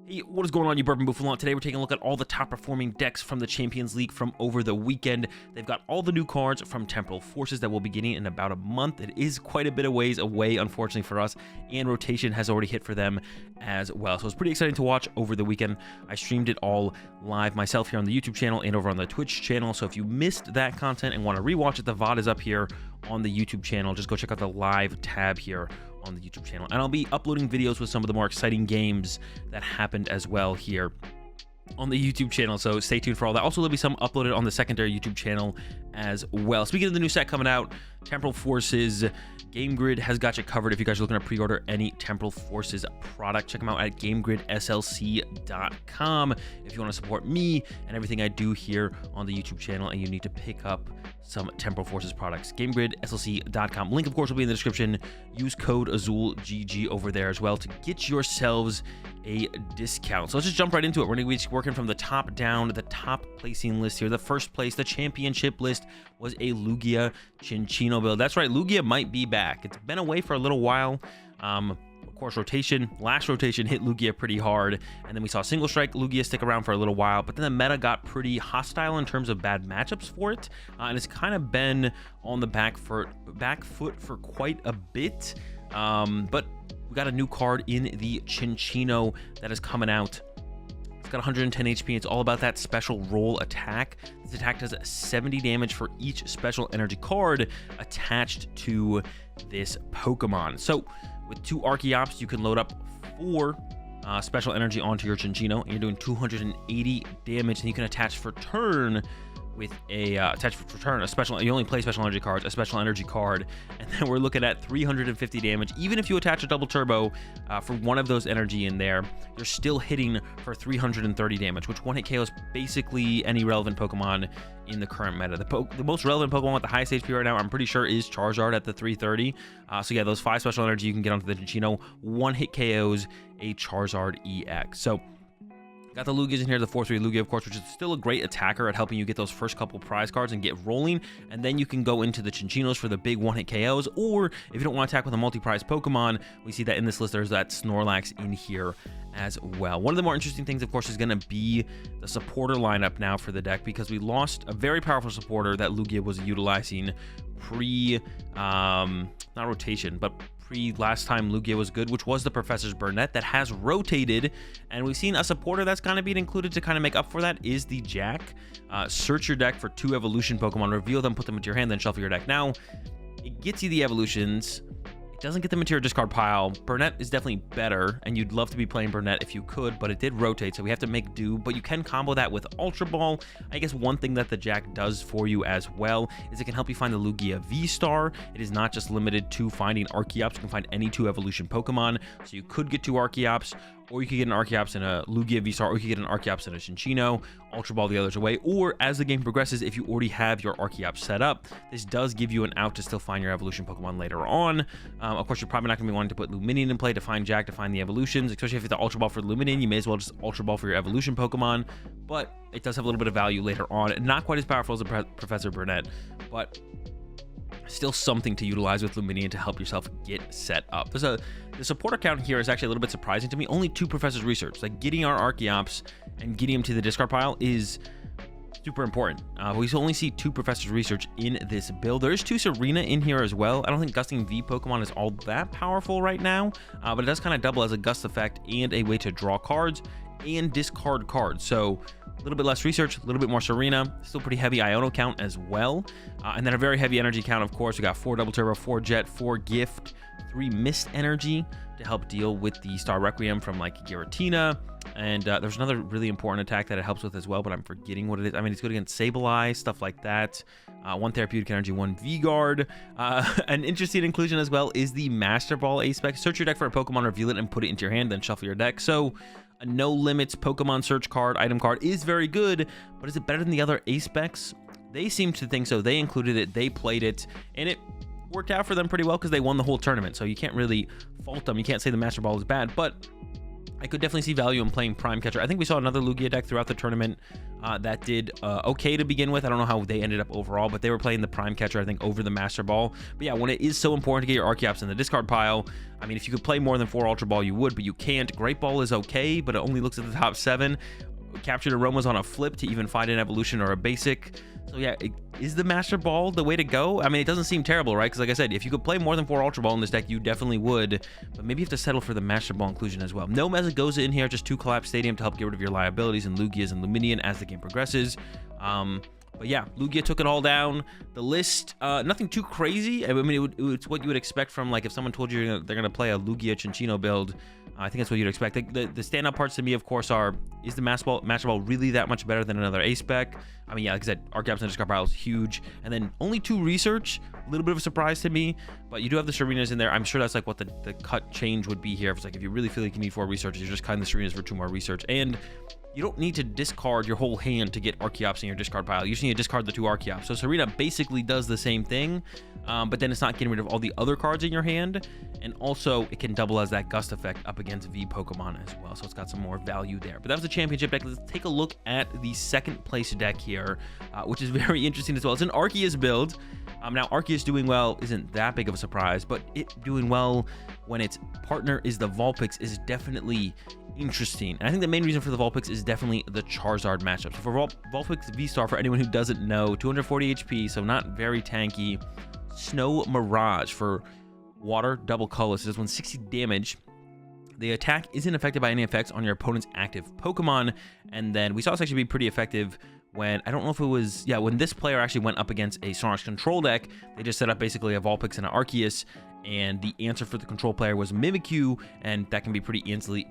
Hey, what is going on, you Bourbon Buffalo? Today we're taking a look at all the top performing decks from the Champions League from over the weekend. They've got all the new cards from Temporal Forces that we'll be getting in about a month. It is quite a bit of ways away, unfortunately for us, and rotation has already hit for them as well. So it's pretty exciting to watch over the weekend. I streamed it all live myself here on the YouTube channel and over on the Twitch channel. So if you missed that content and want to rewatch it, the VOD is up here on the YouTube channel. Just go check out the live tab here on the YouTube channel, and I'll be uploading videos with some of the more exciting games that happened as well here on the YouTube channel, so stay tuned for all that. Also, there'll be some uploaded on the secondary YouTube channel as well. Speaking of the new set coming out, Temporal Forces Game Grid has got you covered. If you guys are looking to pre-order any Temporal Forces product, check them out at GameGridSLC.com. If you want to support me and everything I do here on the YouTube channel and you need to pick up some Temporal Forces products, GameGridSLC.com. Link, of course, will be in the description. Use code AzulGG over there as well to get yourselves a discount. So let's just jump right into it. We're going to be working from the top down to the top placing list here. The first place, the championship list, was a Lugia Cinccino build. That's right, Lugia might be back. It's been away for a little while. Of course, last rotation hit Lugia pretty hard, and then we saw single strike Lugia stick around for a little while, but then the meta got pretty hostile in terms of bad matchups for it, and it's kind of been on the back foot for quite a bit. But we got a new card in the Cinccino that is coming out. It's got 110 HP. It's all about that special roll attack. This attack does 70 damage for each special energy card attached to this Pokemon. So with 2 Archeops, you can load up 4 special energy onto your Cinccino, and you're doing 280 damage, and you can attach for turn with a special. You only play special energy cards, a special energy card, and then we're looking at 350 damage. Even if you attach a double turbo for one of those energy in there, you're still hitting for 330 damage, which one hit KOs basically any relevant Pokemon in the current meta. The most relevant Pokemon with the highest HP right now, I'm pretty sure, is Charizard at the 330. So yeah, those 5 special energy you can get onto the Cinccino. One hit KOs a Charizard EX. So got the Lugias in here, the 4-3 Lugia, of course, which is still a great attacker at helping you get those first couple prize cards and get rolling. And then you can go into the Cinccinos for the big one-hit KOs, or if you don't want to attack with a multi-prize Pokemon, we see that in this list, there's that Snorlax in here as well. One of the more interesting things, of course, is going to be the supporter lineup now for the deck, because we lost a very powerful supporter that Lugia was utilizing not rotation, but last time Lugia was good, which was the Professor's Burnett, that has rotated, and we've seen a supporter that's kind of being included to kind of make up for that is the Jack. Search your deck for 2 evolution Pokemon, reveal them, put them into your hand, then shuffle your deck. Now, it gets you the evolutions. It doesn't get them into your discard pile. Burnett is definitely better, and you'd love to be playing Burnett if you could, but it did rotate, so we have to make do. But you can combo that with Ultra Ball. I guess one thing that the Jack does for you as well is it can help you find the Lugia V-Star. It is not just limited to finding Archeops. You can find any 2 evolution Pokemon, so you could get 2 Archeops, or you could get an Archeops and a Lugia V-Star, or you could get an Archeops and a Cinccino, Ultra Ball the others away. Or as the game progresses, if you already have your Archeops set up, this does give you an out to still find your evolution Pokemon later on. Of course, you're probably not going to be wanting to put Luminion in play to find Jack to find the evolutions, especially if it's the Ultra Ball for Luminion. You may as well just Ultra Ball for your evolution Pokemon, but it does have a little bit of value later on. Not quite as powerful as the Professor Burnett, but still something to utilize with Luminion to help yourself get set up. The supporter count here is actually a little bit surprising to me. Only 2 Professor's Research. Like, getting our Archeops and getting them to the discard pile is super important. We only see 2 Professor's Research in this build. There's 2 Serena in here as well. I don't think Gusting V Pokemon is all that powerful right now, but it does kind of double as a Gust effect and a way to draw cards and discard cards. So a little bit less research, a little bit more Serena, still pretty heavy Iono count as well. And then a very heavy energy count, of course. We got 4 Double Turbo, 4 Jet, 4 Gift, 3 Mist Energy to help deal with the Star Requiem from like Giratina. And there's another really important attack that it helps with as well, but I'm forgetting what it is. I mean, it's good against Sableye, stuff like that. 1 Therapeutic Energy, 1 V-Guard. An interesting inclusion as well is the Master Ball A-Spec. Search your deck for a Pokemon, reveal it, and put it into your hand, then shuffle your deck. So a no limits Pokemon search card, item card is very good, but is it better than the other A-Specs? They seem to think so. They included it, they played it, and it worked out for them pretty well because they won the whole tournament. So you can't really fault them. You can't say the Master Ball is bad, but I could definitely see value in playing Prime Catcher. I think we saw another Lugia deck throughout the tournament that did okay to begin with. I don't know how they ended up overall, but they were playing the Prime Catcher, I think, over the Master Ball. But yeah, when it is so important to get your Archeops in the discard pile, I mean, if you could play more than 4 Ultra Ball, you would, but you can't. Great Ball is okay, but it only looks at the top 7. Captured Aromas on a flip to even find an evolution or a basic. So yeah, is the Master Ball the way to go? I mean, it doesn't seem terrible, right? Because like I said, if you could play more than 4 Ultra Ball in this deck, you definitely would. But maybe you have to settle for the Master Ball inclusion as well. No Mesagoza in here, just 2 Collapse Stadium to help get rid of your liabilities and Lugias and Luminion as the game progresses. But yeah, Lugia took it all down. The list, nothing too crazy. I mean, it's what you would expect from, like, if someone told you they're going to play a Lugia Cinccino build. I think that's what you'd expect. The standout parts to me, of course, are, is the Master Ball really that much better than another Ace spec? I mean, yeah, like I said, Archeops and discard pile is huge. And then only 2 research, a little bit of a surprise to me. But you do have the Serenas in there. I'm sure that's like what the cut change would be here. If it's like, if you really feel like you need 4 researches, you're just cutting the Serenas for 2 more research. And you don't need to discard your whole hand to get Archeops in your discard pile. You just need to discard the 2 Archeops. So Serena basically does the same thing, but then it's not getting rid of all the other cards in your hand. And also, it can double as that Gust effect up against V Pokemon as well. So it's got some more value there. But that was the championship deck. Let's take a look at the second place deck here, which is very interesting as well. It's an Arceus build. Now, Arceus doing well isn't that big of a surprise, but it doing well when its partner is the Vulpix is definitely interesting. And I think the main reason for the Vulpix is definitely the Charizard matchup. So for Vulpix V-Star, for anyone who doesn't know, 240 HP, so not very tanky. Snow Mirage for water, double colorless. It does 160 damage. The attack isn't affected by any effects on your opponent's active Pokemon. And then we saw this actually be pretty effective when, I don't know if it was, yeah, when this player actually went up against a Snorlax control deck. They just set up basically a Vulpix and an Arceus, and the answer for the control player was Mimikyu, and that can be pretty easily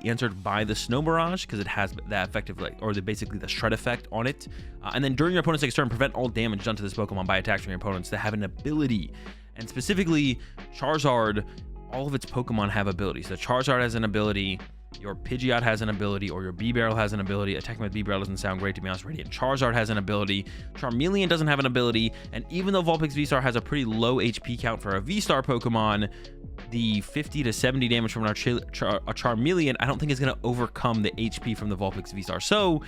answered by the Snow Mirage because it has that effective, like, or basically the shred effect on it. And then during your opponent's next turn, prevent all damage done to this Pokemon by attacks from your opponents that have an ability. And specifically, Charizard, all of its Pokemon have abilities. So Charizard has an ability, your Pidgeot has an ability, or your Bibarel has an ability. Attacking with Bibarel doesn't sound great, to be honest. Radiant Charizard has an ability. Charmeleon doesn't have an ability. And even though Vulpix V-Star has a pretty low HP count for a V-Star Pokemon, the 50 to 70 damage from a Charmeleon, I don't think is going to overcome the HP from the Vulpix V-Star. So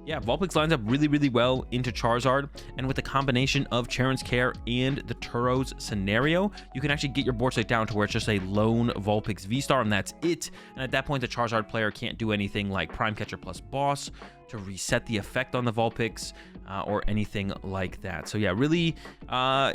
yeah, Vulpix lines up really, really well into Charizard, and with the combination of Charon's Care and the Turo's scenario, you can actually get your board state down to where it's just a lone Vulpix V-Star, and that's it. And at that point, the Charizard player can't do anything like Prime Catcher plus Boss to reset the effect on the Vulpix or anything like that. So yeah, really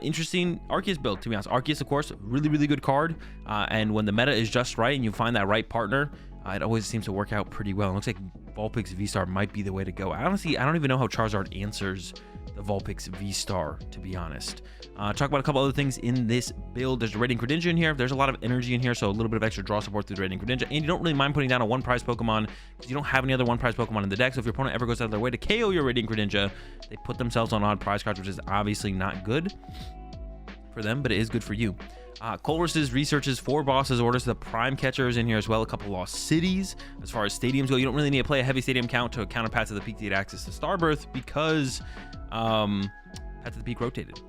interesting Arceus build, to be honest. Arceus, of course, really, really good card, and when the meta is just right and you find that right partner, it always seems to work out pretty well. It looks like Vulpix V-Star might be the way to go. Honestly, I don't even know how Charizard answers the Vulpix V-Star, to be honest. Talk about a couple other things in this build. There's a Radiant Greninja in here. There's a lot of energy in here, so a little bit of extra draw support through the Radiant Greninja. And you don't really mind putting down a 1-prize Pokemon because you don't have any other 1-prize Pokemon in the deck. So if your opponent ever goes out of their way to KO your Radiant Greninja, they put themselves on odd prize cards, which is obviously not good for them, but it is good for you. Colress's researches 4 bosses orders. The Prime Catcher is in here as well. A couple lost cities. As far as stadiums go, you don't really need to play a heavy stadium count to counter Path to the Peak to get access to Starbirth because Path to the Peak rotated.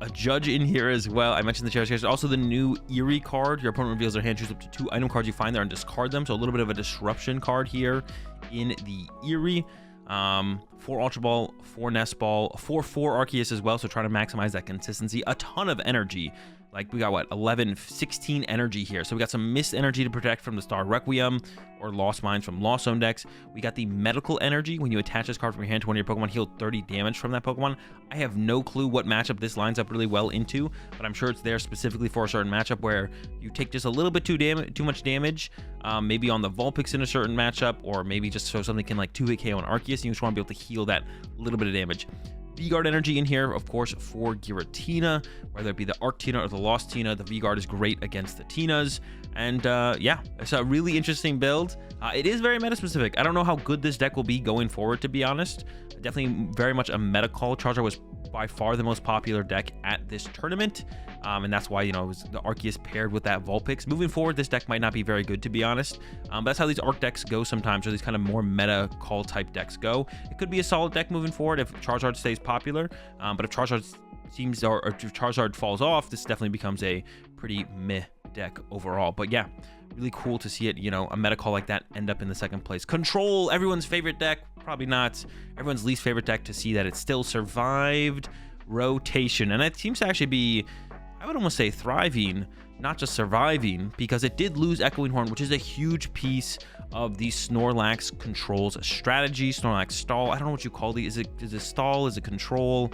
A Judge in here as well. I mentioned the Charizard Catcher. Also the new Eerie card. Your opponent reveals their hand, choose up to 2 item cards you find there and discard them. So a little bit of a disruption card here in the Eerie. 4 Ultra Ball, 4 Nest Ball, 4 Arceus as well, so try to maximize that consistency. A ton of energy. Like, we got, what, 11, 16 energy here. So we got some Mist energy to protect from the Star Requiem, or Lost Minds from Lost Zone decks. We got the Medical energy. When you attach this card from your hand to one of your Pokemon, heal 30 damage from that Pokemon. I have no clue what matchup this lines up really well into, but I'm sure it's there specifically for a certain matchup where you take just a little bit too much damage, maybe on the Vulpix in a certain matchup, or maybe just so something can, like, 2-hit KO on Arceus, and you just want to be able to heal that little bit of damage. V-Guard energy in here, of course, for Giratina, whether it be the Arc Tina or the Lost Tina. The V-Guard is great against the Tinas. And yeah, it's a really interesting build. It is very meta-specific. I don't know how good this deck will be going forward, to be honest. Definitely very much a meta call. Charizard was by far the most popular deck at this tournament. And that's why, you know, it was the Arceus paired with that Vulpix. Moving forward, this deck might not be very good, to be honest. But that's how these Arc decks go sometimes, or these kind of more meta call type decks go. It could be a solid deck moving forward if Charizard stays popular. But if Charizard if Charizard falls off, this definitely becomes a pretty meh deck overall. But yeah, really cool to see it, you know, a meta call like that end up in the second place. Control, everyone's favorite deck, probably not everyone's least favorite deck, to see that it still survived rotation. And it seems to actually be, I would almost say, thriving, not just surviving, because it did lose Echoing Horn, which is a huge piece of the Snorlax controls strategy. Snorlax stall, I don't know what you call these. Is it stall? Is it control?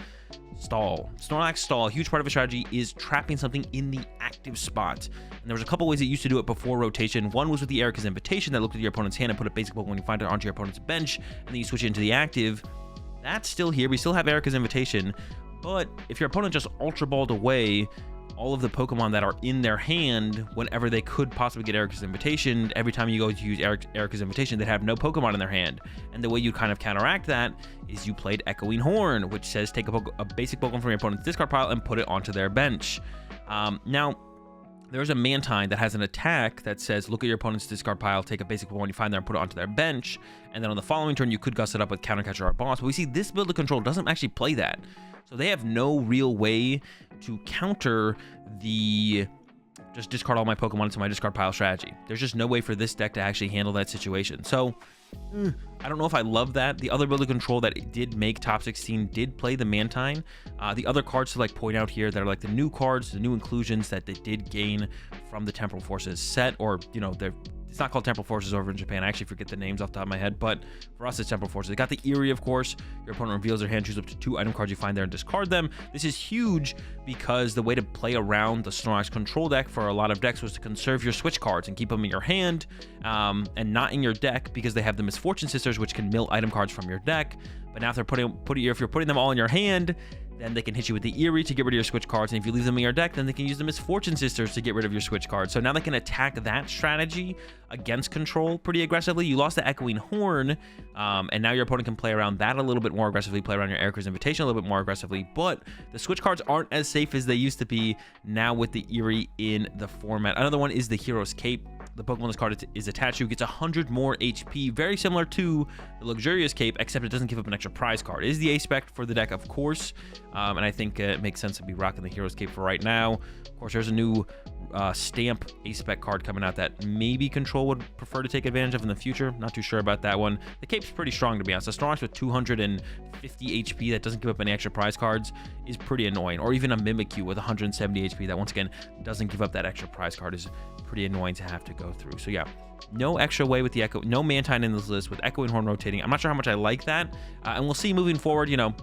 Stall. Snorlax stall, a huge part of a strategy is trapping something in the active spot. And there was a couple ways it used to do it before rotation. One was with the Erica's Invitation that looked at your opponent's hand and put a basic Pokemon when you find it onto your opponent's bench, and then you switch it into the active. That's still here. We still have Erica's Invitation, but if your opponent just Ultra Balled away all of the Pokemon that are in their hand whenever they could possibly get Erica's Invitation, every time you go to use Erica's Invitation, they'd have no Pokemon in their hand. And the way you kind of counteract that is you played Echoing Horn, which says take a basic Pokemon from your opponent's discard pile and put it onto their bench. Now, there's a Mantine that has an attack that says look at your opponent's discard pile, take a basic Pokemon you find there and put it onto their bench, and then on the following turn you could gust it up with Counter Catcher or Boss. But we see this build of control doesn't actually play that. So they have no real way to counter the just discard all my Pokemon into my discard pile strategy. There's just no way for this deck to actually handle that situation. So I don't know if I love that. The other build of control that it did make top 16 did play the Mantine. The other cards to like point out here that are like the new cards, the new inclusions that they did gain from the Temporal Forces set, or you know, it's not called Temporal Forces over in Japan. I actually forget the names off the top of my head, but for us it's Temporal Forces. They got the Eerie, of course. Your opponent reveals their hand, choose up to 2 item cards you find there and discard them. This is huge because the way to play around the Snorlax control deck for a lot of decks was to conserve your switch cards and keep them in your hand and not in your deck, because they have the Misfortune Sisters, which can mill item cards from your deck. But now if you're putting them all in your hand, then they can hit you with the Eerie to get rid of your switch cards, and if you leave them in your deck, then they can use the Misfortune Sisters to get rid of your switch cards. So now they can attack that strategy against control pretty aggressively. You lost the Echoing Horn, and now your opponent can play around that a little bit more aggressively, play around your Erica's Invitation a little bit more aggressively, but the switch cards aren't as safe as they used to be now with the Eerie in the format. Another one is the Hero's Cape. The Pokemon this card is attached to gets 100 more HP, very similar to the Luxurious Cape, except it doesn't give up an extra prize card. It is the A-Spec for the deck, of course, and I think it makes sense to be rocking the Hero's Cape for right now. Of course, there's a new stamp A-Spec card coming out that maybe Control would prefer to take advantage of in the future. Not too sure about that one. The Cape's pretty strong, to be honest. A Snorlax with 250 HP that doesn't give up any extra prize cards is pretty annoying. Or even a Mimikyu with 170 HP that, once again, doesn't give up that extra prize card is pretty annoying to have to go through. So yeah, no extra way with the Echo, no Mantine in this list with Echoing Horn rotating. I'm not sure how much I like that, and we'll see moving forward, you know,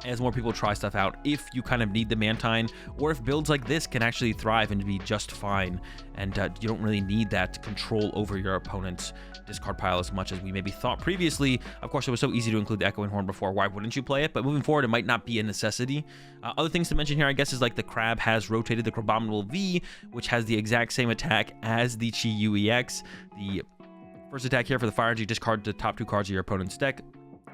as more people try stuff out, if you kind of need the Mantine, or if builds like this can actually thrive and be just fine, and you don't really need that control over your opponent's discard pile as much as we maybe thought previously. Of course, it was so easy to include the Echoing Horn before. Why wouldn't you play it? But moving forward, it might not be a necessity. Other things to mention here, I guess, is like the Crab has rotated the Crabominable V, which has the exact same attack as the Chi-Yu EX. The first attack here for the Fire Energy, discard the top 2 cards of your opponent's deck.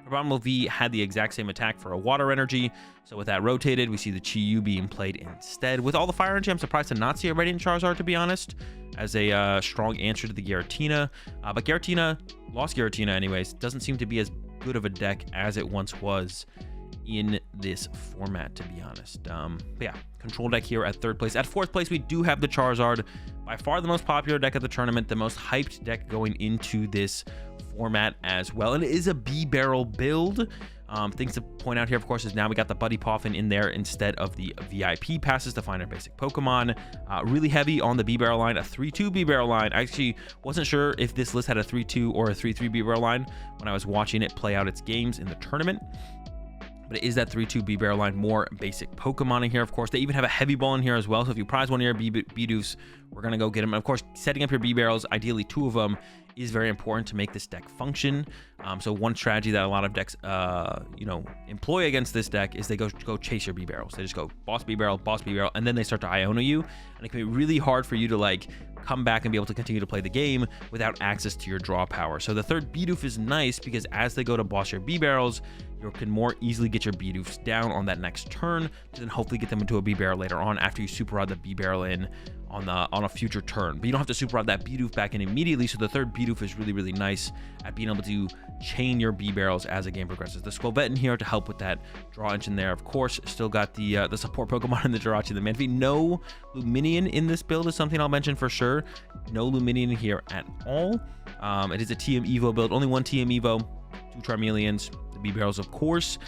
Crabominable V had the exact same attack for a Water Energy, so with that rotated, we see the Chi-Yu being played instead. With all the Fire Energy, I'm surprised to not see a Radiant Charizard, to be honest, as a strong answer to the Giratina. But Giratina, lost Giratina anyways, doesn't seem to be as good of a deck as it once was in this format, to be honest. But yeah, control deck here at 3rd place. At 4th place, we do have the Charizard, by far the most popular deck of the tournament, the most hyped deck going into this format as well, and it is a B-Barrel build. Things to point out here, of course, is now we got the Buddy Poffin in there instead of the VIP passes to find our basic Pokemon. Really heavy on the B-Barrel line, a 3-2 B-Barrel line. I actually wasn't sure if this list had a 3-2 or a 3-3 B-Barrel line when I was watching it play out its games in the tournament. But it is that 3-2 B-Barrel line, more basic Pokemon in here, of course. They even have a Heavy Ball in here as well, so if you prize one of your B-Doofs, we're going to go get them. And of course, setting up your B-Barrels, ideally 2 of them, is very important to make this deck function. So one strategy that a lot of decks, you know, employ against this deck is they go chase your B-Barrels. They just go boss B-Barrel, and then they start to Iona you. And it can be really hard for you to, like, come back and be able to continue to play the game without access to your draw power. So the 3rd B-Doof is nice because as they go to boss your B-Barrels, you can more easily get your B-Doofs down on that next turn to then hopefully get them into a B-Barrel later on after you super rod the B-Barrel in on a future turn. But you don't have to super rod that Bidoof back in immediately, so the third Bidoof is really, really nice at being able to chain your B barrels as the game progresses. The Squelvet in here to help with that draw engine there. Of course, still got the support Pokemon in the Jirachi and the Manphy. No Luminion in this build is something I'll mention for sure. No Luminion here at all. It is a TM Evo build, only one TM Evo, 2 Charmeleons. The B barrels, of course,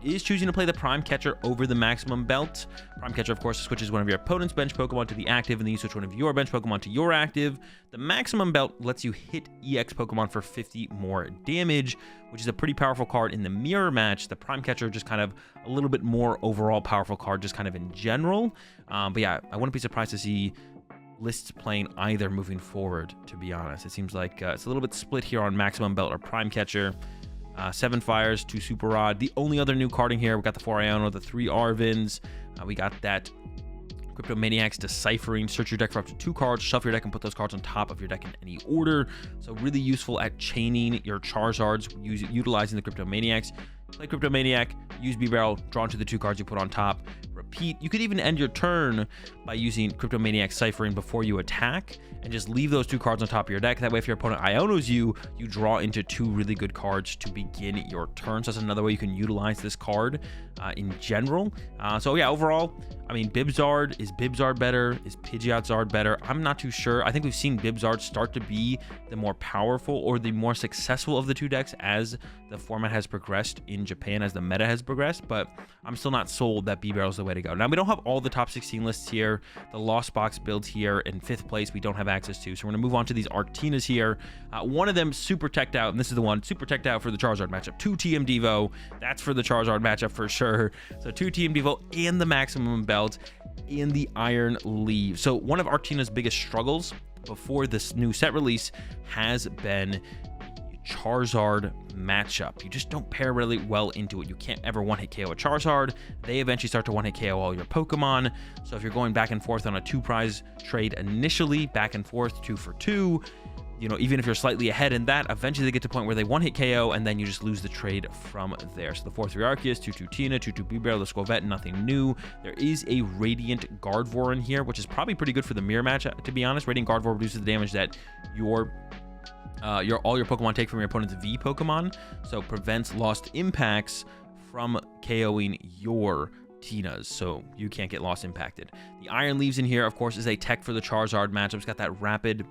is choosing to play the Prime Catcher over the Maximum Belt. Prime Catcher, of course, switches one of your opponent's bench Pokemon to the active, and then you switch one of your bench Pokemon to your active. The Maximum Belt lets you hit EX Pokemon for 50 more damage, which is a pretty powerful card in the mirror match. The Prime Catcher just kind of a little bit more overall powerful card, just kind of in general. But yeah, I wouldn't be surprised to see lists playing either moving forward, to be honest. It seems like it's a little bit split here on Maximum Belt or Prime Catcher. 7 Fires, 2 Super Rod. The only other new carding here, we got the 4 Iono, the 3 Arvins. We got that Cryptomaniac's Deciphering. Search your deck for up to 2 cards, shuffle your deck, and put those cards on top of your deck in any order. So really useful at chaining your Charizards, utilizing the Cryptomaniacs. Play Cryptomaniac, use B-Barrel, draw into the 2 cards you put on top. Repeat. You could even end your turn by using Cryptomaniac Ciphering before you attack and just leave those 2 cards on top of your deck. That way, if your opponent Ionos you draw into 2 really good cards to begin your turn. So that's another way you can utilize this card in general. So yeah, overall, I mean, Bibzard, is Bibzard better? Is Pidgeotzard better? I'm not too sure. I think we've seen Bibzard start to be the more powerful or the more successful of the 2 decks as the format has progressed in Japan, as the meta has progressed, but I'm still not sold that B-Barrel is the way to go. Now, we don't have all the top 16 lists here. The Lost Box builds here in 5th place we don't have access to, so we're going to move on to these Arctinas here. One of them super teched out, and this is the one, super teched out for the Charizard matchup. 2 TM Devo, that's for the Charizard matchup for sure. So 2 TM Devo and the Maximum Belt and the Iron Leaf. So one of Arctina's biggest struggles before this new set release has been Charizard matchup. You just don't pair really well into it. You can't ever one-hit KO a Charizard. They eventually start to one-hit KO all your Pokemon. So if you're going back and forth on a 2-prize trade initially, back and forth 2 for 2, you know, even if you're slightly ahead in that, eventually they get to a point where they one-hit KO, and then you just lose the trade from there. So the 4-3 Arceus, 2-2 Tina, 2-2 B-Barrel, the Squelvet, nothing new. There is a Radiant Gardevoir in here, which is probably pretty good for the mirror match, to be honest. Radiant Gardevoir reduces the damage that all your Pokemon take from your opponent's V Pokemon, so prevents lost impacts from KOing your Tinas, so you can't get lost impacted. The Iron Leaves in here, of course, is a tech for the Charizard matchup. It's got that rapid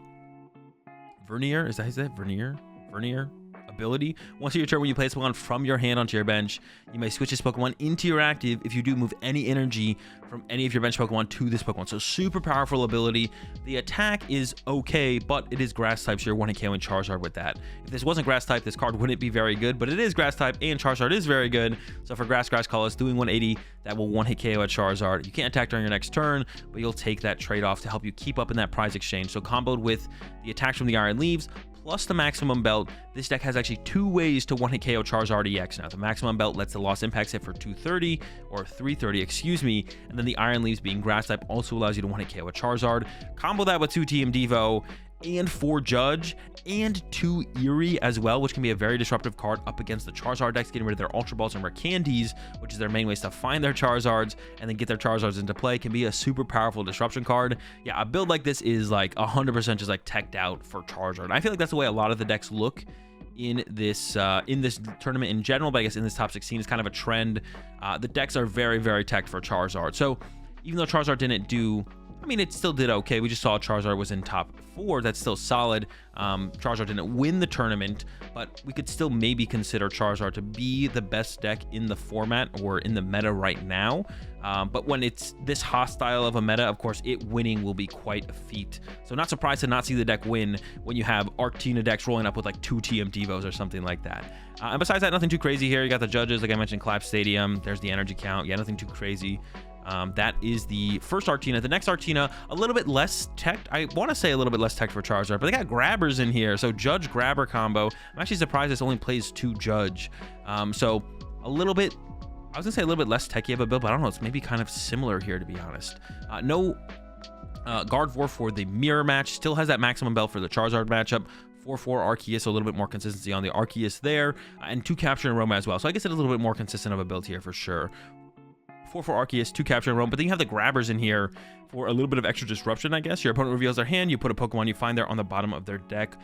Vernier. Is that his name? Vernier ability. Once your turn, when you play this Pokemon from your hand onto your bench, you may switch this Pokemon into your active if you do move any energy from any of your bench Pokemon to this Pokemon. So super powerful ability. The attack is okay, but it is Grass type, so you're one-hit KOing Charizard with that. If this wasn't Grass type, this card wouldn't be very good, but it is Grass type, and Charizard is very good. So for Grass colors, doing 180, that will one-hit KO at Charizard. You can't attack during your next turn, but you'll take that trade-off to help you keep up in that prize exchange. So comboed with the attacks from the Iron Leaves, plus the Maximum Belt, this deck has actually 2 ways to one-hit KO Charizard EX now. The Maximum Belt lets the lost impacts hit for 230, or 330, excuse me, and then the Iron Leaves, being Grass type, also allows you to one-hit KO a Charizard. Combo that with 2 TM Devo, and 4 Judge, and 2 Eerie as well, which can be a very disruptive card up against the Charizard decks, getting rid of their Ultra Balls and Rare Candies, which is their main ways to find their Charizards and then get their Charizards into play, can be a super powerful disruption card. Yeah, a build like this is like 100% just like teched out for Charizard. And I feel like that's the way a lot of the decks look in this tournament in general, but I guess in this top 16 is kind of a trend. The decks are very, very teched for Charizard. So even though Charizard didn't do, I mean, it still did okay. We just saw Charizard was in top 4. That's still solid. Charizard didn't win the tournament, but we could still maybe consider Charizard to be the best deck in the format or in the meta right now. But when it's this hostile of a meta, of course, it winning will be quite a feat. So not surprised to not see the deck win when you have Arctina decks rolling up with like 2 TM Devos or something like that. And besides that, nothing too crazy here. You got the Judges, like I mentioned, Collapse Stadium. There's the energy count. Yeah, nothing too crazy. That is the first Arctina. The next Arctina, a little bit less teched. I want to say a little bit less teched for Charizard, but they got Grabbers in here. So Judge Grabber combo. I'm actually surprised this only plays 2 Judge. So a little bit, I was gonna say a little bit less techy of a build, but I don't know. It's maybe kind of similar here, to be honest. No Gardevoir for the mirror match. Still has that Maximum Belt for the Charizard matchup. 4-4 Arceus, so a little bit more consistency on the Arceus there, and 2 Capture and Roam as well. So I guess it's a little bit more consistent of a build here for sure. 4-4 Arceus, 2 Capture and Roam, but then you have the Grabbers in here for a little bit of extra disruption, I guess. Your opponent reveals their hand, you put a Pokemon you find there on the bottom of their deck.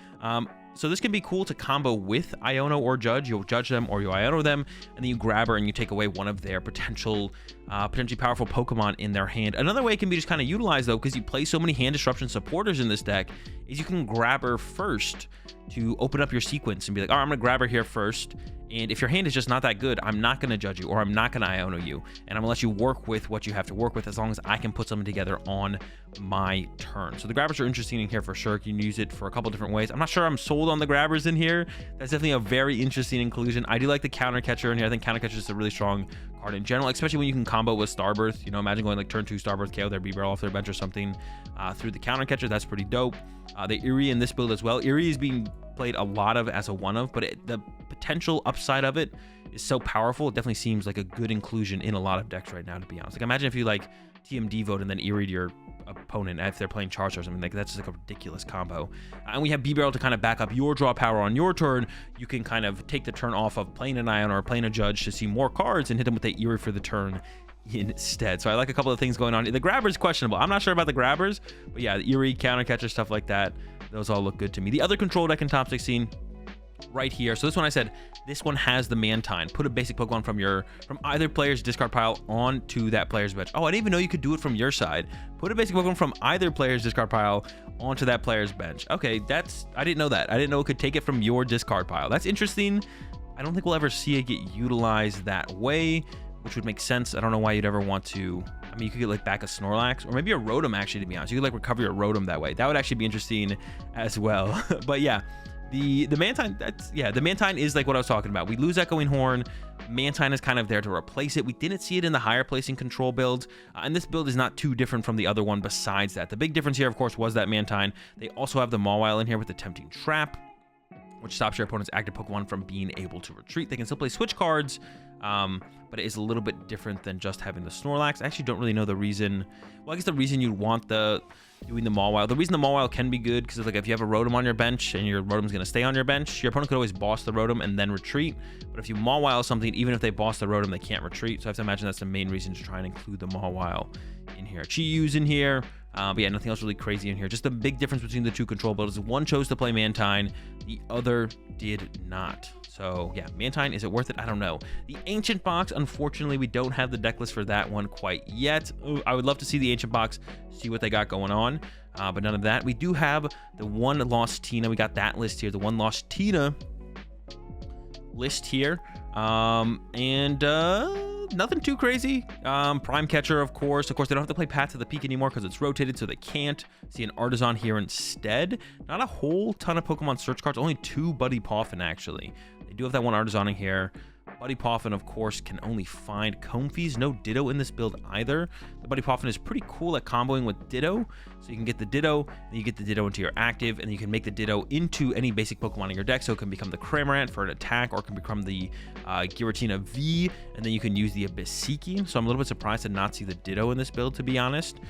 So this can be cool to combo with Iono or Judge. You'll Judge them or you Iono them, and then you grab her and you take away one of their potentially powerful Pokemon in their hand. Another way it can be just kind of utilized, though, because you play so many hand disruption supporters in this deck, is you can grab her first to open up your sequence and be like, all right, I'm going to grab her here first. And if your hand is just not that good, I'm not going to judge you, or I'm not going to Iono you, and I'm going to let you work with what you have to work with, as long as I can put something together on my turn. So the grabbers are interesting in here for sure. You can use it for a couple different ways. I'm not sure I'm sold on the grabbers in here. That's definitely a very interesting inclusion. I do like the counter catcher in here. I think counter catcher is a really strong card in general, especially when you can combo with Starbirth. You know, imagine going like turn 2 Starbirth KO their B-Barrel off their bench or something through the counter catcher. That's pretty dope. The Eerie in this build as well. Eerie is being played a lot of as a one-of, but the potential upside of it is so powerful. It definitely seems like a good inclusion in a lot of decks right now, to be honest. Like, imagine if you like TMD vote and then Eerie to your opponent if they're playing Charizard or something. Like, that's just like a ridiculous combo. And we have B-Barrel to kind of back up your draw power on your turn. You can kind of take the turn off of playing an Ion or playing a Judge to see more cards and hit them with the Eerie for the turn instead. So I like a couple of things going on. The grabber is questionable. I'm not sure about the grabbers, but yeah, the Eerie, counter catcher, stuff like that, those all look good to me. The other control deck in top 16 right here. So this one, I said this one has the Mantine. Put a basic Pokemon from either player's discard pile onto that player's bench. Oh, I didn't even know you could do it from your side. Put a basic Pokemon from either player's discard pile onto that player's bench. Okay, I didn't know that. I didn't know it could take it from your discard pile. That's interesting. I don't think we'll ever see it get utilized that way, which would make sense. I don't know why you'd ever want to. I mean, you could get like back a Snorlax or maybe a Rotom, actually, to be honest. You could like recover your Rotom that way. That would actually be interesting as well. But yeah, the Mantine, the Mantine is like what I was talking about. We lose Echoing Horn. Mantine is kind of there to replace it. We didn't see it in the higher placing control build, and this build is not too different from the other one besides that. The big difference here, of course, was that Mantine. They also have the Mawile in here with the Tempting Trap, which stops your opponent's active Pokemon from being able to retreat. They can still play switch cards, but it is a little bit different than just having the Snorlax. I actually don't really know the reason. Well, I guess the reason you'd want doing the Mawile. The reason the Mawile can be good, because like if you have a Rotom on your bench and your Rotom's going to stay on your bench, your opponent could always boss the Rotom and then retreat. But if you Mawile something, even if they boss the Rotom, they can't retreat. So I have to imagine that's the main reason to try and include the Mawile in here. Chi-Yu's in here. But yeah, nothing else really crazy in here. Just the big difference between the two control builds is one chose to play Mantine, the other did not. So yeah, Mantine, is it worth it? I don't know. The Ancient Box, unfortunately, we don't have the deck list for that one quite yet. Ooh, I would love to see the Ancient Box, see what they got going on, but none of that. We do have the One Lost Tina. We got that list here, the One Lost Tina list here. Nothing too crazy. Prime Catcher, of course. Of course, they don't have to play Path to the Peak anymore because it's rotated, so they can't. See an Artisan here instead. Not a whole ton of Pokemon search cards. Only 2 Buddy Poffin, actually. They do have that one Artisan in here. Buddy Poffin, of course, can only find Comfeys. No Ditto in this build either. The Buddy Poffin is pretty cool at comboing with Ditto. So you can get the Ditto, then you get the Ditto into your active, and you can make the Ditto into any basic Pokemon in your deck. So it can become the Cramorant for an attack, or it can become the Giratina V, and then you can use the Abyssiki. So I'm a little bit surprised to not see the Ditto in this build, to be honest.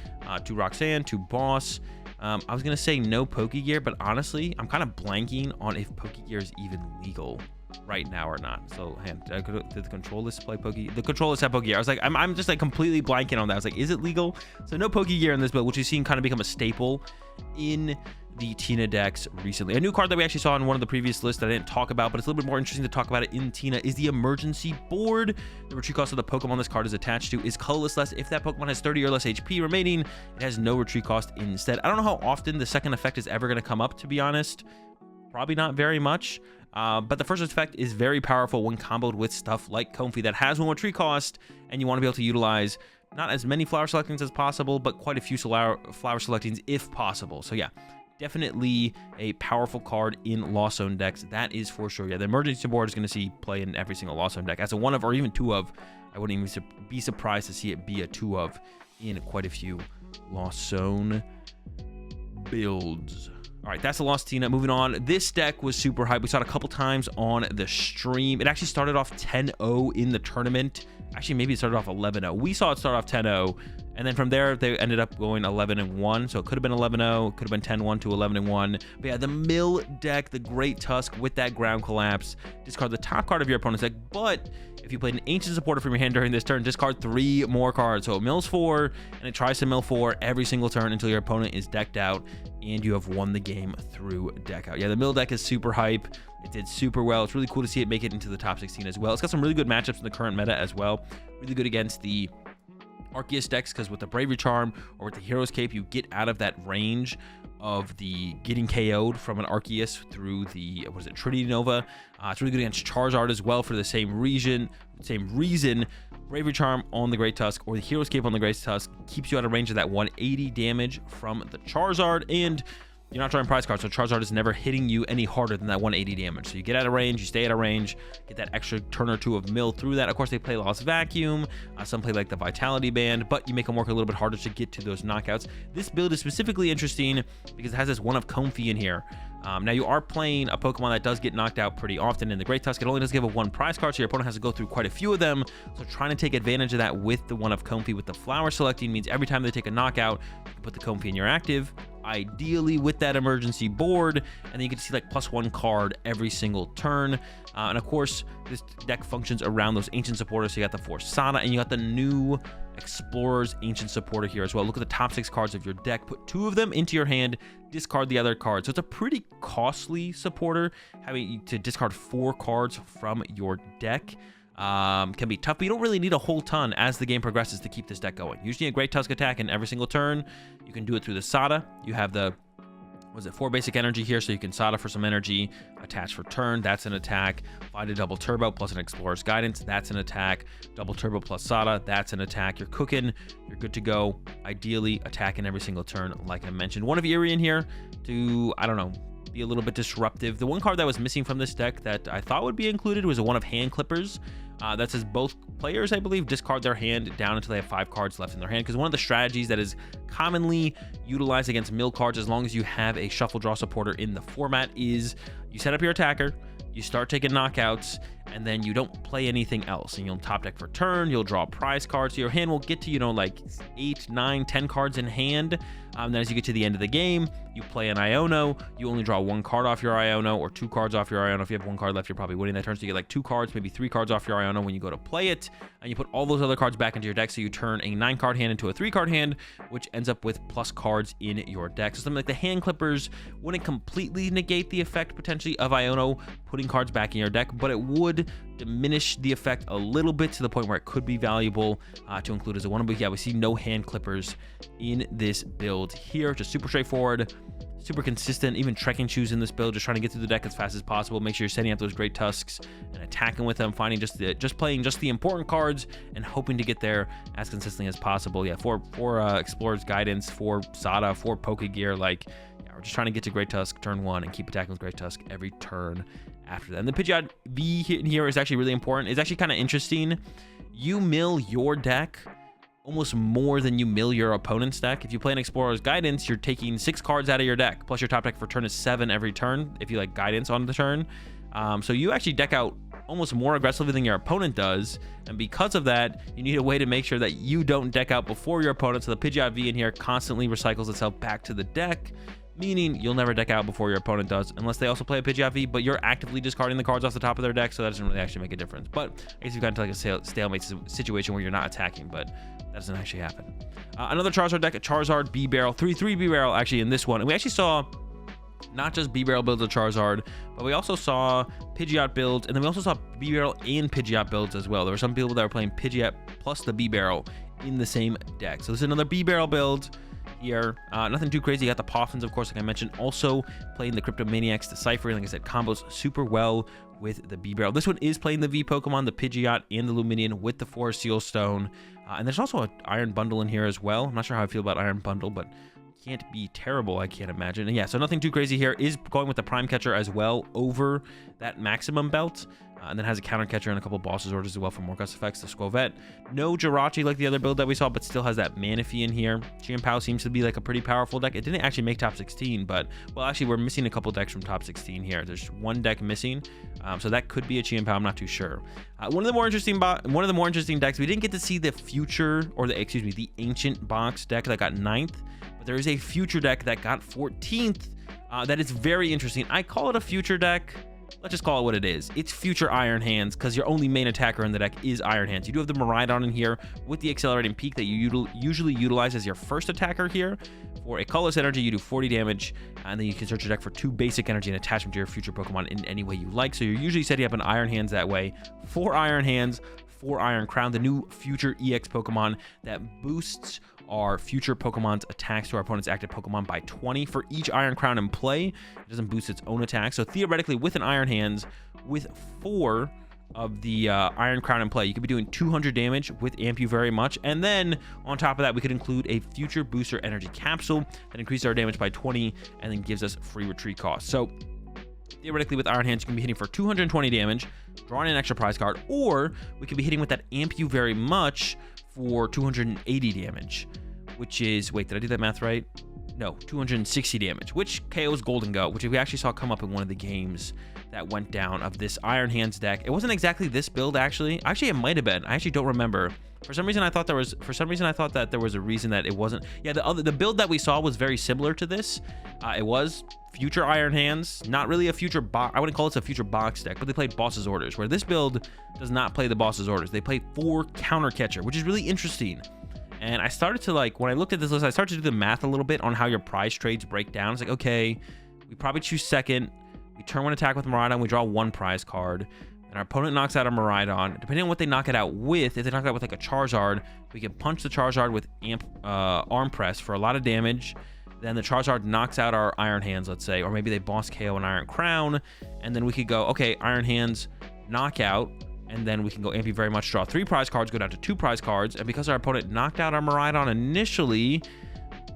2 Roxanne, 2 Boss. I was going to say no Pokegear, but honestly, I'm kind of blanking on if Pokegear is even legal right now or not. So did the control list play Pokegear? The control list had Pokegear. I was like, I'm just like completely blanking on that. I was like, is it legal? So no Pokegear in this build, which we've seen kind of become a staple in the Tina decks recently. A new card that we actually saw in one of the previous lists that I didn't talk about, but it's a little bit more interesting to talk about it in Tina, is the Emergency Board. The retreat cost of the Pokemon this card is attached to is colorless. If that Pokemon has 30 or less HP remaining, it has no retreat cost instead. I don't know how often the second effect is ever going to come up, to be honest. Probably not very much. But the first effect is very powerful when comboed with stuff like Comfey that has 1 retreat cost, and you want to be able to utilize not as many flower selectings as possible, but quite a few flower selectings if possible. So yeah, definitely a powerful card in Lost Zone decks. That is for sure. Yeah, the Emergency Board is going to see play in every single Lost Zone deck as a 1 of or even 2 of. I wouldn't even be surprised to see it be a 2 of in quite a few Lost Zone builds. All right, that's the Lost Tina. Moving on, this deck was super hype. We saw it a couple times on the stream. It actually started off 10-0 in the tournament Actually, maybe it started off 11-0. We saw it start off 10-0. And then from there, they ended up going 11-1. So it could have been 11-0, could have been 10-1 to 11-1. But yeah, the mill deck, the Great Tusk with that ground collapse. Discard the top card of your opponent's deck. But if you played an Ancient Supporter from your hand during this turn, discard 3 more cards. So it mills 4, and it tries to mill 4 every single turn until your opponent is decked out, and you have won the game through deck out. Yeah, the mill deck is super hype. It did super well. It's really cool to see it make it into the top 16 as well. It's got some really good matchups in the current meta as well. Really good against the Arceus decks, because with the Bravery Charm or with the Hero's Cape, you get out of that range of the getting KO'd from an Arceus through the, what is it, Trinity Nova. It's really good against Charizard as well for the same reason. Bravery Charm on the Great Tusk or the Hero's Cape on the Great Tusk keeps you out of range of that 180 damage from the Charizard, and you're not drawing prize cards, so Charizard is never hitting you any harder than that 180 damage. So you get out of range, you stay out of range, get that extra turn or two of mill through that. Of course, they play Lost Vacuum. Some play like the Vitality Band, but you make them work a little bit harder to get to those knockouts. This build is specifically interesting because it has this one of Comfey in here. Now, you are playing a Pokemon that does get knocked out pretty often. In the Great Tusk, it only does give a 1 prize card, so your opponent has to go through quite a few of them. So trying to take advantage of that with the one of Comfey with the flower selecting means every time they take a knockout, you can put the Comfey in your active, ideally with that emergency board, and then you can see like +1 card every single turn. And of course, this deck functions around those Ancient Supporters. So you got the 4 Sada, and you got the new Explorer's Ancient Supporter here as well. Look at the top 6 cards of your deck, put 2 of them into your hand, discard the other card. So it's a pretty costly supporter. Having to discard 4 cards from your deck can be tough, but you don't really need a whole ton as the game progresses to keep this deck going. Usually a Great Tusk attack in every single turn. You can do it through the Sada. You have the 4 basic energy here, so you can Sada for some energy, attach for turn, that's an attack. Find a double turbo plus an Explorer's Guidance, that's an attack. Double turbo plus Sada, that's an attack. You're cooking, you're good to go. Ideally, attacking every single turn, like I mentioned. One of Eerie in here to, I don't know, be a little bit disruptive. The one card that was missing from this deck that I thought would be included was a one of Hand Clippers. That says both players, I believe, discard their hand down until they have 5 cards left in their hand, because one of the strategies that is commonly utilized against mill cards, as long as you have a shuffle draw supporter in the format, is you set up your attacker, you start taking knockouts, and then you don't play anything else, and you'll top deck for turn, you'll draw prize cards, so your hand will get to, you know, like 8, 9, 10 cards in hand. Then as you get to the end of the game, you play an Iono, you only draw 1 card off your Iono, or 2 cards off your Iono. If you have 1 card left, you're probably winning that turn, so you get like 2 cards, maybe 3 cards off your Iono when you go to play it, and you put all those other cards back into your deck, so you turn a 9-card hand into a 3-card hand, which ends up with plus cards in your deck. So something like the Hand Clippers wouldn't completely negate the effect potentially of Iono putting cards back in your deck, but it would diminish the effect a little bit to the point where it could be valuable to include as a one. But yeah, we see no Hand Clippers in this build here. Just super straightforward, super consistent. Even Trekking Shoes in this build, just trying to get through the deck as fast as possible. Make sure you're setting up those Great Tusks and attacking with them, finding just playing just the important cards and hoping to get there as consistently as possible. Yeah, for Explorer's Guidance, for Sada, for Pokegear, like, yeah, we're just trying to get to Great Tusk turn 1 and keep attacking with Great Tusk every turn after that. And the Pidgeot V here is actually really important. It's actually kind of interesting. You mill your deck almost more than you mill your opponent's deck. If you play an Explorer's Guidance, you're taking 6 cards out of your deck, plus your top deck for turn is 7 every turn if you like Guidance on the turn. So you actually deck out almost more aggressively than your opponent does, and because of that, you need a way to make sure that you don't deck out before your opponent. So the Pidgeot V in here constantly recycles itself back to the deck, meaning you'll never deck out before your opponent does, unless they also play a Pidgeot V, but you're actively discarding the cards off the top of their deck, so that doesn't really actually make a difference. But I guess you've gotten to like a stalemate situation where you're not attacking, but that doesn't actually happen. Another Charizard deck, a Charizard B-Barrel, 3/3 B-Barrel actually in this one, and we actually saw not just B-Barrel builds of Charizard, but we also saw Pidgeot builds, and then we also saw B-Barrel and Pidgeot builds as well. There were some people that were playing Pidgeot plus the B-Barrel in the same deck. So this is another B-Barrel build here. Nothing too crazy. You got the Poffins, of course, like I mentioned, also playing the Cryptomaniacs, the Cypher, like I said, combos super well with the B-Barrel. This one is playing the V Pokemon, the Pidgeot and the Luminion with the Forest Seal Stone. And there's also an Iron Bundle in here as well. I'm not sure how I feel about Iron Bundle, but can't be terrible, I can't imagine. And yeah, so nothing too crazy here. Is going with the Prime Catcher as well over that Maximum Belt. And then has a Counter Catcher and a couple Boss's Orders as well for more gust effects. The Squovette. No Jirachi like the other build that we saw, but still has that Manaphy in here. Chien-Pao seems to be like a pretty powerful deck. It didn't actually make top 16, but, well, actually, we're missing a couple decks from top 16 here. There's one deck missing, so that could be a Chien-Pao. I'm not too sure. One of the more interesting decks. We didn't get to see the future, or the ancient box deck that got 9th, but there is a future deck that got 14th. That is very interesting. I call it a future deck. Let's just call it what it is. It's future Iron Hands, because your only main attacker in the deck is Iron Hands. You do have the Miraidon in here with the Accelerating Peak that you usually utilize as your first attacker here. For a colorless energy, you do 40 damage, and then you can search your deck for 2 basic energy and attach them to your future Pokemon in any way you like. So you're usually setting up an Iron Hands that way. 4 Iron Hands, 4 Iron Crown, the new future EX Pokemon that boosts our future Pokemon's attacks to our opponent's active Pokemon by 20 for each Iron Crown in play. It doesn't boost its own attack. So theoretically, with an Iron Hands, with 4 of the Iron Crown in play, you could be doing 200 damage with Amp You very much. And then on top of that, we could include a future booster energy capsule that increases our damage by 20 and then gives us free retreat costs. So theoretically, with Iron Hands, you can be hitting for 220 damage, drawing an extra prize card, or we could be hitting with that Amp You very much for 280 damage, which is, wait, did I do that math right? No, 260 damage, which KO's Golden Go, which we actually saw come up in one of the games that went down of this Iron Hands deck. It wasn't exactly this build, actually. Actually, it might have been. I actually don't remember. For some reason, I thought that there was a reason that it wasn't. Yeah, the build that we saw was very similar to this. It was future Iron Hands, not really a future box. I wouldn't call it a future box deck, but they played Boss's Orders, where this build does not play the Boss's Orders. They play 4 Counter Catcher, which is really interesting. And I started to, like, when I looked at this list, I started to do the math a little bit on how your prize trades break down. It's like, okay, we probably choose second. We turn 1 attack with Miraidon. We draw 1 prize card. And our opponent knocks out a Miraidon. Depending on what they knock it out with, if they knock it out with like a Charizard, we can punch the Charizard with Arm Press for a lot of damage. Then the Charizard knocks out our Iron Hands, let's say, or maybe they boss KO an Iron Crown. And then we could go, okay, Iron Hands, knockout. And then we can go Amp You very much, draw 3 prize cards, go down to 2 prize cards. And because our opponent knocked out our Miraidon initially,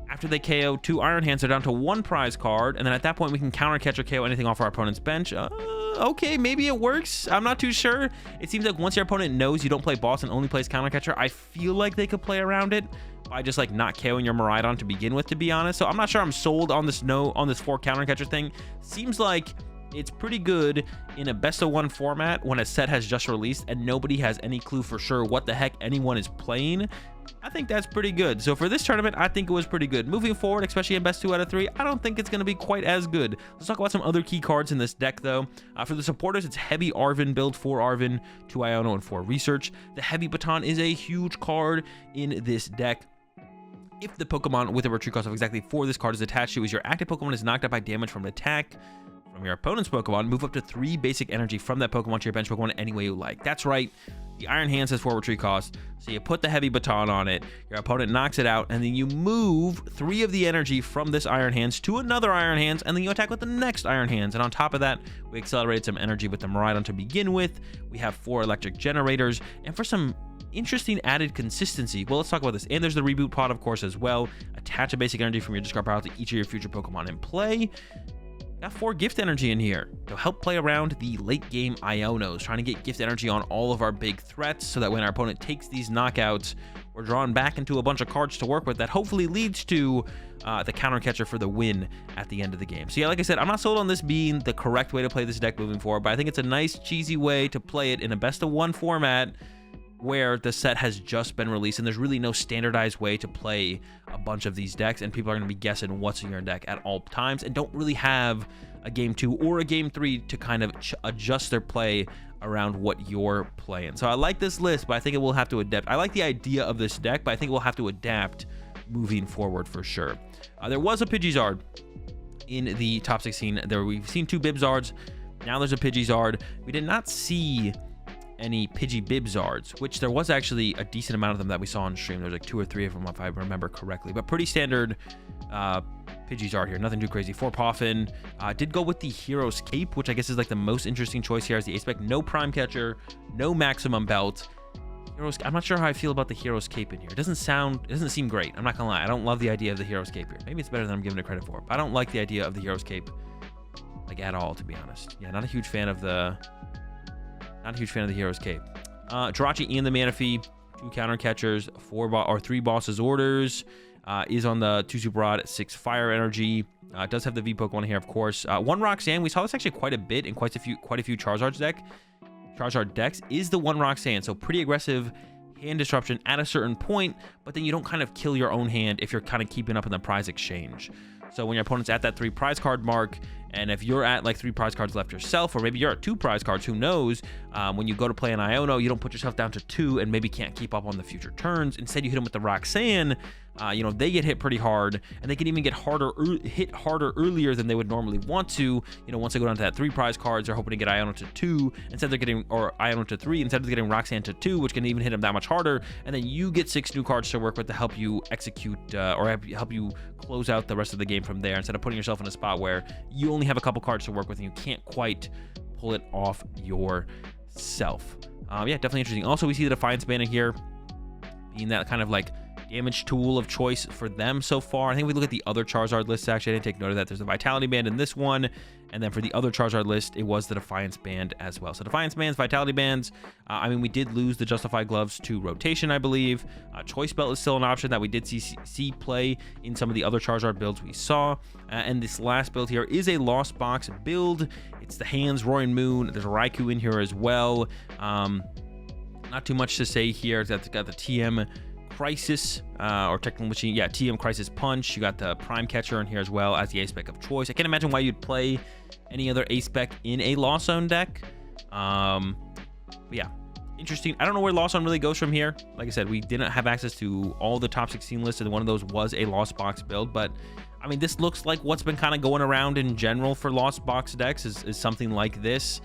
after they KO 2 Iron Hands, they're down to 1 prize card. And then at that point, we can counter catch or KO anything off our opponent's bench. Okay, maybe it works. I'm not too sure. It seems like once your opponent knows you don't play boss and only plays counter catcher, I feel like they could play around it by just like not KOing your Miraidon to begin with, to be honest. So I'm not sure I'm sold on this on this 4 counter catcher thing. Seems like it's pretty good in a best of 1 format when a set has just released and nobody has any clue for sure what the heck anyone is playing. I think that's pretty good. So for this tournament, I think it was pretty good. Moving forward, especially in best 2 out of 3, I don't think it's going to be quite as good. Let's talk about some other key cards in this deck, though. For the supporters, it's heavy Arven build, 4 Arven, 2 Iono, and 4 Research. The heavy baton is a huge card in this deck. If the Pokemon with a retreat cost of exactly 4 this card is attached to, is your active Pokemon is knocked out by damage from an attack from your opponent's Pokemon, move up to 3 basic energy from that Pokemon to your bench Pokemon any way you like. That's right. The Iron Hands has 4 retreat costs, so you put the heavy baton on it, your opponent knocks it out, and then you move 3 of the energy from this Iron Hands to another Iron Hands, and then you attack with the next Iron Hands. And on top of that, we accelerated some energy with the Miraidon to begin with. We have 4 electric generators, and for some interesting added consistency, well, let's talk about this. And there's the reboot pod, of course, as well. Attach a basic energy from your discard pile to each of your future Pokemon in play. Got 4 gift energy in here to help play around the late game Ionos, trying to get gift energy on all of our big threats so that when our opponent takes these knockouts, we're drawn back into a bunch of cards to work with that hopefully leads to the counter catcher for the win at the end of the game. So yeah, like I said, I'm not sold on this being the correct way to play this deck moving forward, but I think it's a nice cheesy way to play it in a best of 1 format where the set has just been released and there's really no standardized way to play a bunch of these decks, and people are going to be guessing what's in your deck at all times and don't really have a game 2 or a game 3 to kind of adjust their play around what you're playing. So I like this list, but I think it will have to adapt. I like the idea of this deck, but I think we'll have to adapt moving forward for sure. There was a Pidgeysard in the top 16. We've seen 2 Bibzards. Now there's a Pidgeysard. We did not see any Pidgey-Bibzards, which there was actually a decent amount of them that we saw on stream. There's like 2 or 3 of them if I remember correctly, but pretty standard Pidgeysard here. Nothing too crazy. 4 Poffin. Did go with the Hero's Cape, which I guess is like the most interesting choice here as the ace-spec. No Prime Catcher, no Maximum Belt. I'm not sure how I feel about the Hero's Cape in here. It doesn't seem great. I'm not gonna lie. I don't love the idea of the Hero's Cape here. Maybe it's better than I'm giving it credit for, but I don't like the idea of the Hero's Cape like at all, to be honest. Yeah, not a huge fan of the Hero's Cape. Jirachi and the Manaphy, 2 counter catchers, 3 Boss's Orders. Is on the 2 Super Rod, 6 Fire Energy. Does have the V Pokemon here, of course. 1 Roxanne. We saw this actually quite a bit in quite a few Charizard's deck. Charizard decks is the 1 Roxanne. So pretty aggressive hand disruption at a certain point, but then you don't kind of kill your own hand if you're kind of keeping up in the prize exchange. So when your opponent's at that 3 prize card mark, and if you're at like 3 prize cards left yourself, or maybe you're at 2 prize cards, who knows, when you go to play an Iono, you don't put yourself down to 2 and maybe can't keep up on the future turns. Instead, you hit them with the Roxanne. You know, they get hit pretty hard, and they can even get hit harder earlier than they would normally want to. You know, once they go down to that 3 prize cards, they're hoping to get Iono to 2 instead they're getting, or Iono to 3 instead of getting Roxanne to 2, which can even hit them that much harder. And then you get 6 new cards to work with to help you execute or help you close out the rest of the game from there, instead of putting yourself in a spot where you only have a couple cards to work with and you can't quite pull it off yourself. Yeah, definitely interesting. Also, we see the Defiance Band in here being that kind of like damage tool of choice for them so far. I think we look at the other Charizard lists, actually, I didn't take note of that. There's a Vitality Band in this one, and then for the other Charizard list, it was the Defiance Band as well. So Defiance Bands, Vitality Bands, I mean, we did lose the Justified Gloves to rotation, I believe. Choice Belt is still an option that we did see play in some of the other Charizard builds we saw. And this last build here is a Lost Box build. It's the Hands, Roaring Moon. There's a Raikou in here as well. Not too much to say here. It's got the TM Crisis, or technically, yeah, TM Crisis Punch. You got the Prime Catcher in here as well as the A-Spec of choice. I can't imagine why you'd play any other A-Spec in a Lost Zone deck. But yeah, interesting. I don't know where Lost Zone really goes from here. Like I said, we didn't have access to all the top 16 lists, and one of those was a Lost Box build. But I mean, this looks like what's been kind of going around in general for Lost Box decks is something like this.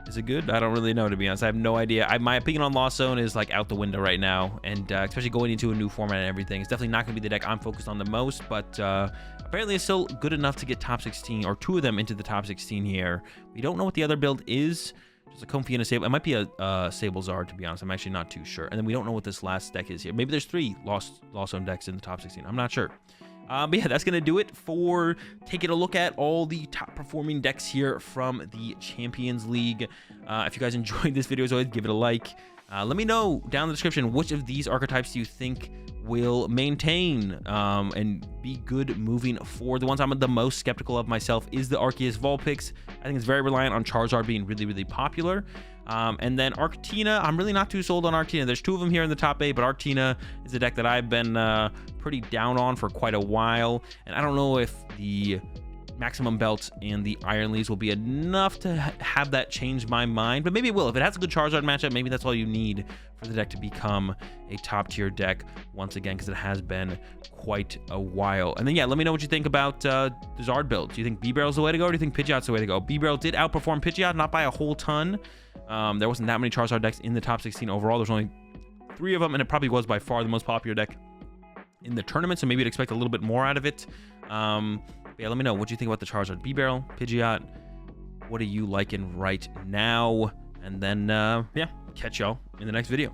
Is it good? I don't really know, to be honest. I have no idea. My opinion on Lost Zone is like out the window right now, and especially going into a new format and everything. It's definitely not going to be the deck I'm focused on the most, but apparently it's still good enough to get top 16, or 2 of them into the top 16 here. We don't know what the other build is. There's a Comfey and a Sable. It might be a Sablezard, to be honest. I'm actually not too sure. And then we don't know what this last deck is here. Maybe there's 3 Lost Zone decks in the top 16. I'm not sure. But yeah, that's going to do it for taking a look at all the top performing decks here from the Champions League. If you guys enjoyed this video, as always, give it a like. Let me know down in the description which of these archetypes do you think will maintain and be good moving forward. The ones I'm the most skeptical of myself is the Arceus Vulpix. I think it's very reliant on Charizard being really, really popular. And then Arctina, I'm really not too sold on Arctina. There's 2 of them here in the top 8, but Arctina is a deck that I've been pretty down on for quite a while. And I don't know if the Maximum Belt and the Iron Leaves will be enough to have that change my mind, but maybe it will. If it has a good Charizard matchup, maybe that's all you need for the deck to become a top tier deck once again, because it has been quite a while. And then yeah, let me know what you think about the Zard build. Do you think B-Barrel's the way to go, or do you think Pidgeot's the way to go? B-Barrel did outperform Pidgeot, not by a whole ton. There wasn't that many Charizard decks in the top 16 overall. There's only 3 of them, and it probably was by far the most popular deck in the tournament, so maybe you'd expect a little bit more out of it. Yeah, let me know what you think about the Charizard, B-Barrel, Pidgeot. What are you liking right now? And then, yeah, catch y'all in the next video.